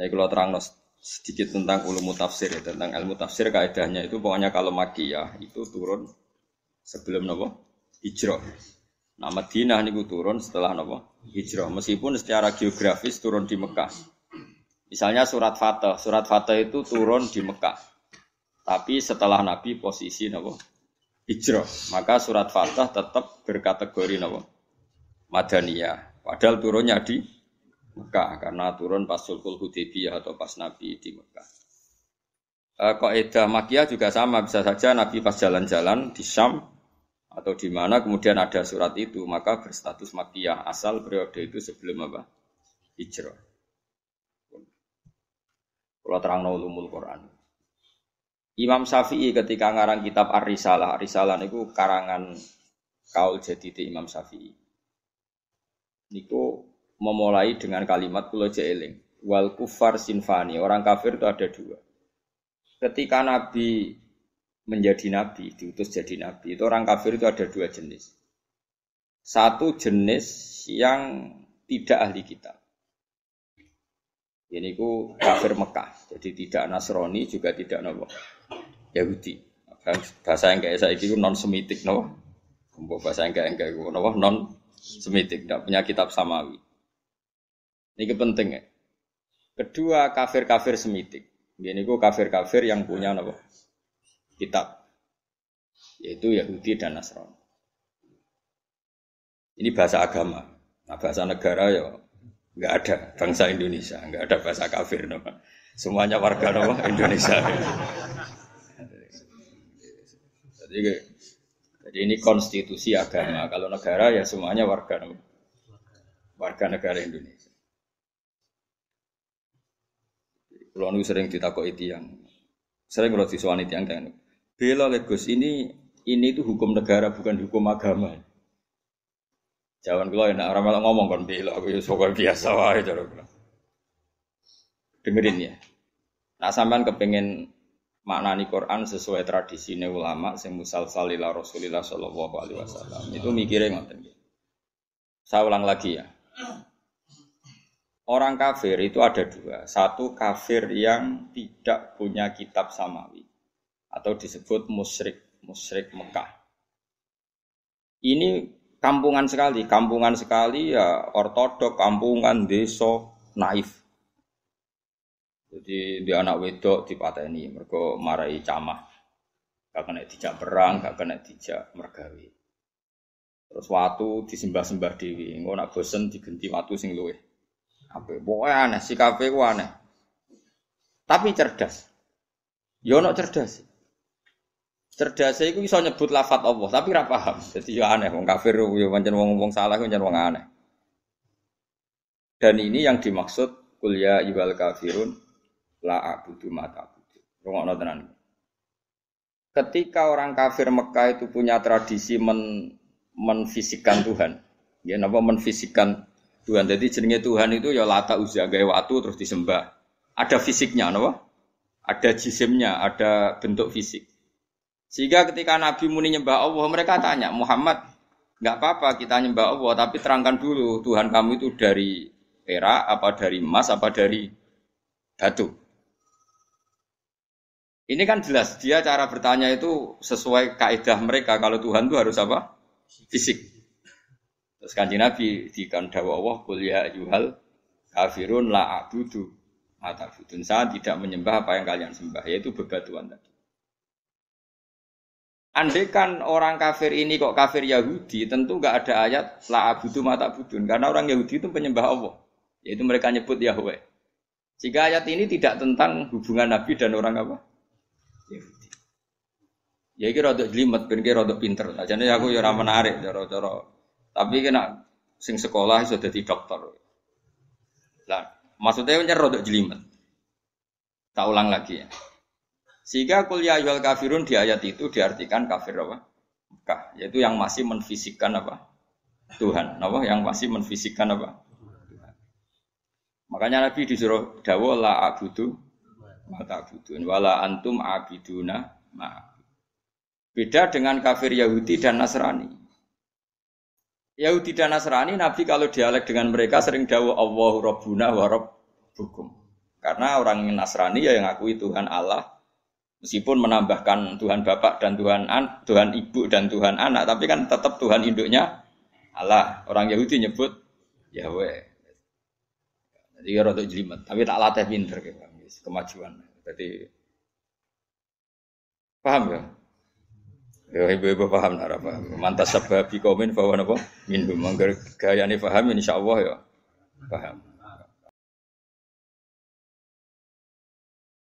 kalau terang sedikit tentang ulumut tafsir ya, tentang ilmu tafsir kaidahnya itu pokoknya kalau Makkiyah itu turun sebelum napa? Hijrah. Nah, Madinah niku turun setelah napa? Hijrah. Meskipun secara geografis turun di Mekah. Misalnya surat Fatah itu turun di Mekah. Tapi setelah Nabi posisi napa? Hijrah. Maka surat Fatah tetap berkategori napa? Madaniyah. Padahal turunnya di Mekah karena turun pas Sulhul Hudaybiyah atau pas Nabi di Mekah. Kaidah Makkiyah juga sama, bisa saja Nabi pas jalan-jalan di Syam atau di mana kemudian ada surat itu, maka berstatus Makkiyah asal periode itu sebelum apa? Hijrah. Kalau terangno ulumul Quran. Imam Syafi'i ketika ngarang kitab Ar-Risalah, Ar-Risalah niku karangan kaul jadid Imam Syafi'i. Niku memulai dengan kalimat kula jeeling, wal kufar sinfani, orang kafir itu ada dua. Ketika Nabi menjadi Nabi, diutus jadi Nabi, itu orang kafir itu ada dua jenis. Satu jenis yang tidak ahli kitab. Ini ku kafir Mekah, jadi tidak Nasrani juga tidak Yahudi. Bahasa yang kayak saya itu non Semitik bahasa yang kayak non Semitik, tidak punya kitab samawi. Ini penting ya. Kedua kafir-kafir Semitik. Ini ku kafir-kafir yang punya kitab, yaitu Yahudi dan Nasrani. Ini bahasa agama. Nah, bahasa negara ya nggak ada. Bangsa Indonesia nggak ada bahasa kafir. Semuanya warga Indonesia. Jadi ini konstitusi agama. Kalau negara ya semuanya warga negara Indonesia. Kalau nu sering ditakoki tiyang, sering kalau disuani tiyang tanya, bela Legos ini itu hukum negara bukan hukum agama. Jawaban kula enak ora malah ngomong kon bela aku ya sok biasa wae cara kula. Dengerin ya. Nah sampean kepengin maknani Quran sesuai tradisine ulama sing musalsal ila Rasulillah sallallahu alaihi wasallam. Itu mikire ngoten nggih. Saya ulang lagi ya. Orang kafir itu ada dua. Satu kafir yang tidak punya kitab samawi atau disebut musyrik Mekah. Ini kampungan sekali ya ortodok, kampungan, desa, naif. Jadi dia anak wedok dipateni mergo marai camah. Gak kena dijak perang, gak kena dijak mergawe. Terus watu disembah-sembah dewi, engko nak bosen digenti watu sing luwih. Apa pokoknya aneh, sikape ku aneh. Tapi cerdas. Ya ono cerdas. Cerdasnya itu bisa nyebut lafaz Allah, tapi ra paham. Jadi ya aneh, wong kafir ya pancen wong salah pancen wong aneh. Dan ini yang dimaksud qul ya ayyuhal kafirun la a'budu ma ta'budun. Rungokno tenan. Ketika orang kafir Mekah itu punya tradisi menfisikkan Tuhan. Ya napa menfisikkan Tuhan. Jadi jenenge Tuhan itu ya Lata Uzza gawe watu terus disembah. Ada fisiknya, napa? Ada jisimnya, ada bentuk fisik. Sehingga ketika Nabi muni nyembah Allah, mereka tanya, Muhammad, enggak apa-apa kita nyembah Allah, tapi terangkan dulu Tuhan kamu itu dari perak, apa dari emas, apa dari batu. Ini kan jelas, dia cara bertanya itu sesuai kaidah mereka, kalau Tuhan itu harus apa? Fisik. Terus Kanjeng Nabi dikandhawa Allah qul ya ayyuhal kafirun la a'budu ma ta'budun. Saya tidak menyembah apa yang kalian sembah, yaitu bebatuan tadi. Andaikan orang kafir ini kok kafir Yahudi, tentu enggak ada ayat la a'budu ma ta'budun karena orang Yahudi itu penyembah Allah, yaitu mereka nyebut Yahweh. Jika ayat ini tidak tentang hubungan Nabi dan orang apa? Yahudi. Ya iki rada jlimet ben ki rada pinter. Ajane aku ya ora menarik cara-cara. Tapi kena sing sekolah iso dadi dokter. Lah, maksudnya nyer rodok jelimet. Tak ulang lagi ya. Sehingga qul ya ayyuhal kafirun di ayat itu diartikan kafir apa? Mekah, yaitu yang masih menfisikkan apa? Tuhan. Apa? Yang masih menfisikkan apa? Tuhan. Makanya Nabi disuruh dawuh la a'budu ma ta'budun wala antum a'biduna ma. Beda dengan kafir Yahudi dan Nasrani. Yahudi dan Nasrani, Nabi kalau dialek dengan mereka sering dawuh Allahu Rabbuna wa Rabbukum. Karena orang Nasrani ya yang ngakui Tuhan Allah, meskipun menambahkan Tuhan Bapak dan Tuhan Ibu dan Tuhan Anak, tapi kan tetap Tuhan induknya Allah. Orang Yahudi nyebut Yahweh. Jadi ya rada jelimet, tapi tak latih pinter kemajuan. Jadi paham ya? Ya ibu-ibu paham nara paham. Mantas sebab komen bahwa napa minhum mangger gayane paham insyaallah ya. Paham.